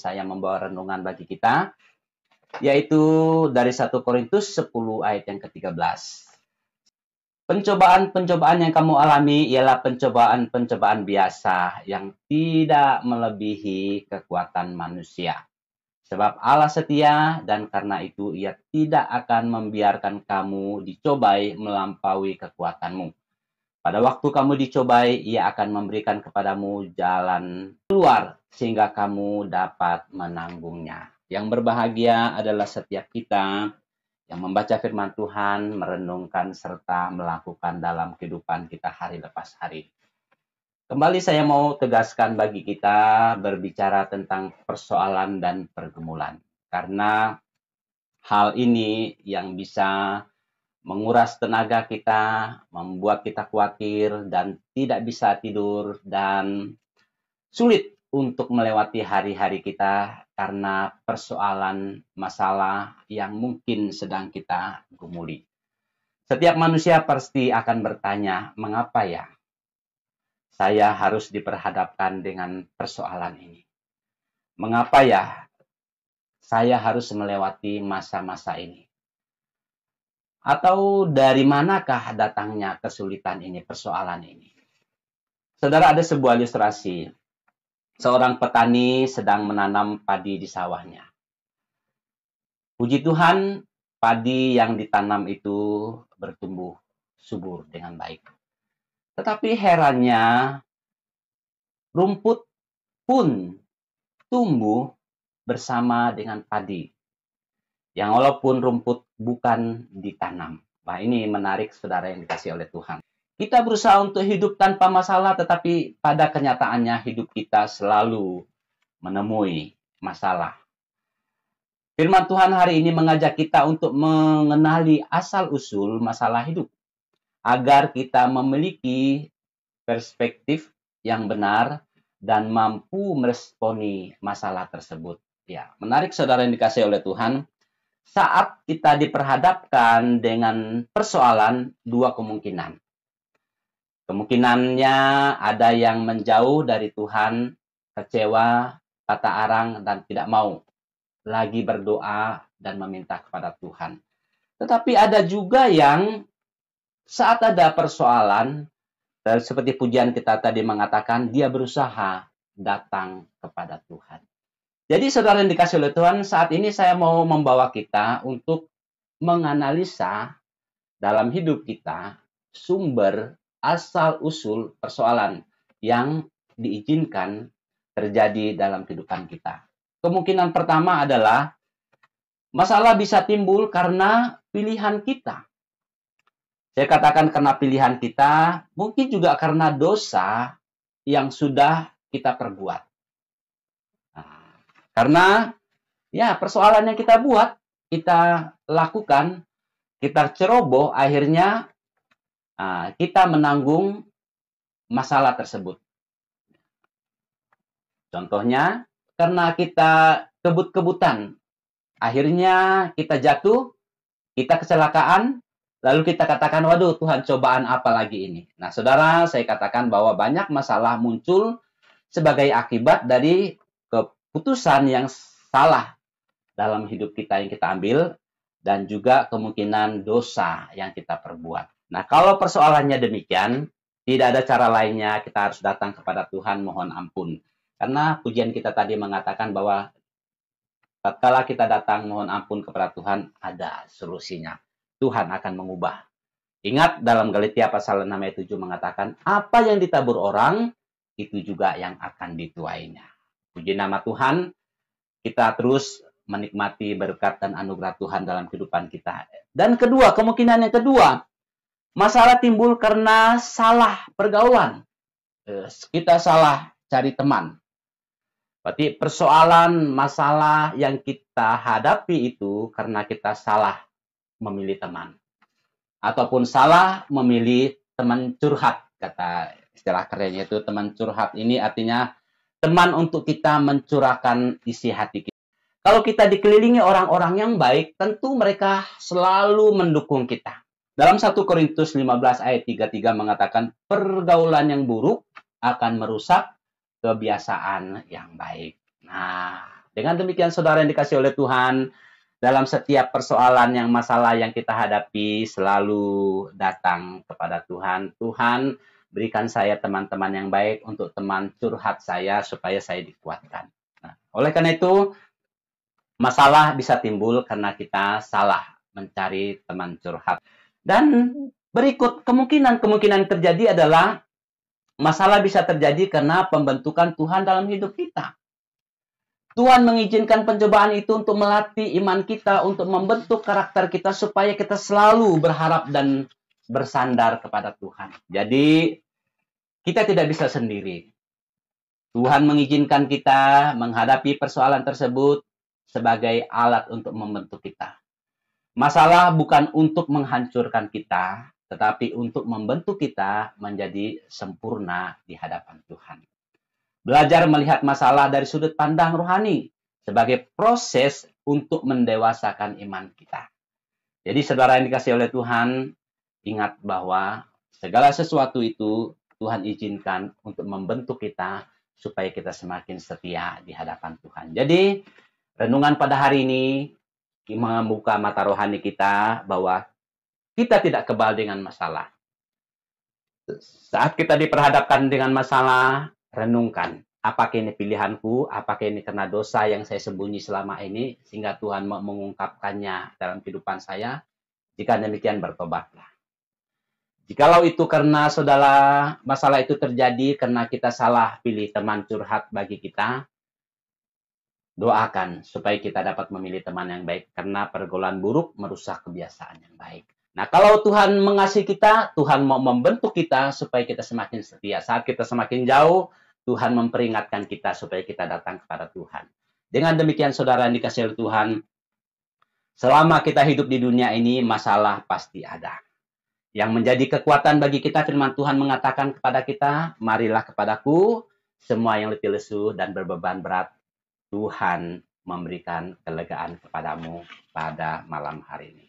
saya membawa renungan bagi kita, yaitu dari 1 Korintus 10 ayat yang ke-13. Pencobaan-pencobaan yang kamu alami ialah pencobaan-pencobaan biasa yang tidak melebihi kekuatan manusia. Sebab Allah setia dan karena itu ia tidak akan membiarkan kamu dicobai melampaui kekuatanmu. Pada waktu kamu dicobai, ia akan memberikan kepadamu jalan keluar sehingga kamu dapat menanggungnya. Yang berbahagia adalah setiap kita yang membaca firman Tuhan, merenungkan serta melakukan dalam kehidupan kita hari lepas hari. Kembali saya mau tegaskan bagi kita berbicara tentang persoalan dan pergumulan. Karena hal ini yang bisa menguras tenaga kita, membuat kita khawatir dan tidak bisa tidur dan sulit untuk melewati hari-hari kita karena persoalan masalah yang mungkin sedang kita gumuli. Setiap manusia pasti akan bertanya, mengapa ya saya harus diperhadapkan dengan persoalan ini? Mengapa ya saya harus melewati masa-masa ini? Atau dari manakah datangnya kesulitan ini, persoalan ini? Saudara, ada sebuah ilustrasi. Seorang petani sedang menanam padi di sawahnya. Puji Tuhan, padi yang ditanam itu bertumbuh subur dengan baik. Tetapi herannya, rumput pun tumbuh bersama dengan padi. Yang walaupun rumput bukan ditanam. Nah, ini menarik saudara yang dikasih oleh Tuhan. Kita berusaha untuk hidup tanpa masalah, tetapi pada kenyataannya hidup kita selalu menemui masalah. Firman Tuhan hari ini mengajak kita untuk mengenali asal-usul masalah hidup. Agar kita memiliki perspektif yang benar dan mampu meresponi masalah tersebut. Ya, menarik saudara yang dikasih oleh Tuhan. Saat kita diperhadapkan dengan persoalan, dua kemungkinan. Kemungkinannya ada yang menjauh dari Tuhan, kecewa, patah arang, dan tidak mau lagi berdoa dan meminta kepada Tuhan. Tetapi ada juga yang saat ada persoalan, seperti pujian kita tadi mengatakan, dia berusaha datang kepada Tuhan. Jadi saudara yang dikasih oleh Tuhan, saat ini saya mau membawa kita untuk menganalisa dalam hidup kita sumber asal-usul persoalan yang diizinkan terjadi dalam kehidupan kita. Kemungkinan pertama adalah masalah bisa timbul karena pilihan kita. Saya katakan karena pilihan kita, mungkin juga karena dosa yang sudah kita perbuat. Nah, karena ya persoalan yang kita buat, kita lakukan, kita ceroboh, akhirnya kita menanggung masalah tersebut. Contohnya, karena kita kebut-kebutan, akhirnya kita jatuh, kita kecelakaan, lalu kita katakan, waduh Tuhan, cobaan apa lagi ini? Nah saudara, saya katakan bahwa banyak masalah muncul sebagai akibat dari keputusan yang salah dalam hidup kita yang kita ambil, dan juga kemungkinan dosa yang kita perbuat. Nah kalau persoalannya demikian, tidak ada cara lainnya, kita harus datang kepada Tuhan mohon ampun. Karena pujian kita tadi mengatakan bahwa tatkala kita datang mohon ampun kepada Tuhan, ada solusinya. Tuhan akan mengubah. Ingat dalam Galatia pasal 6 ayat 7 mengatakan, apa yang ditabur orang, itu juga yang akan dituainya. Puji nama Tuhan, kita terus menikmati berkat dan anugerah Tuhan dalam kehidupan kita. Dan kedua, kemungkinan yang kedua, masalah timbul karena salah pergaulan. Kita salah cari teman. Berarti persoalan masalah yang kita hadapi itu karena kita salah memilih teman. Ataupun salah memilih teman curhat. Kata istilah kerennya itu teman curhat ini artinya teman untuk kita mencurahkan isi hati kita. Kalau kita dikelilingi orang-orang yang baik, tentu mereka selalu mendukung kita. Dalam 1 Korintus 15 ayat 33 mengatakan, pergaulan yang buruk akan merusak kebiasaan yang baik. Nah, Dengan demikian saudara yang dikasih oleh Tuhan, dalam setiap persoalan yang masalah yang kita hadapi, selalu datang kepada Tuhan. Tuhan, berikan saya teman-teman yang baik untuk teman curhat saya supaya saya dikuatkan. Nah, oleh karena itu, masalah bisa timbul karena kita salah mencari teman curhat. Dan berikut kemungkinan terjadi adalah masalah bisa terjadi karena pembentukan Tuhan dalam hidup kita. Tuhan mengizinkan pencobaan itu untuk melatih iman kita, untuk membentuk karakter kita supaya kita selalu berharap dan bersandar kepada Tuhan. Jadi, kita tidak bisa sendiri. Tuhan mengizinkan kita menghadapi persoalan tersebut sebagai alat untuk membentuk kita. Masalah bukan untuk menghancurkan kita, tetapi untuk membentuk kita menjadi sempurna di hadapan Tuhan. Belajar melihat masalah dari sudut pandang rohani sebagai proses untuk mendewasakan iman kita. Jadi saudara yang dikasih oleh Tuhan, ingat bahwa segala sesuatu itu Tuhan izinkan untuk membentuk kita supaya kita semakin setia di hadapan Tuhan. Jadi renungan pada hari ini membuka mata rohani kita bahwa kita tidak kebal dengan masalah. Saat kita diperhadapkan dengan masalah, renungkan, apakah ini pilihanku, apakah ini karena dosa yang saya sembunyi selama ini, sehingga Tuhan mengungkapkannya dalam kehidupan saya. Jika demikian, bertobatlah. Jikalau itu karena saudara, masalah itu terjadi karena kita salah pilih teman curhat bagi kita, doakan supaya kita dapat memilih teman yang baik, karena pergaulan buruk merusak kebiasaan yang baik. Nah, kalau Tuhan mengasihi kita, Tuhan mau membentuk kita supaya kita semakin setia. Saat kita semakin jauh, Tuhan memperingatkan kita supaya kita datang kepada Tuhan. Dengan demikian, saudara yang dikasihi oleh Tuhan, selama kita hidup di dunia ini, masalah pasti ada. Yang menjadi kekuatan bagi kita, firman Tuhan mengatakan kepada kita, marilah kepadaku, semua yang letih lesu dan berbeban berat, Tuhan memberikan kelegaan kepadamu pada malam hari ini.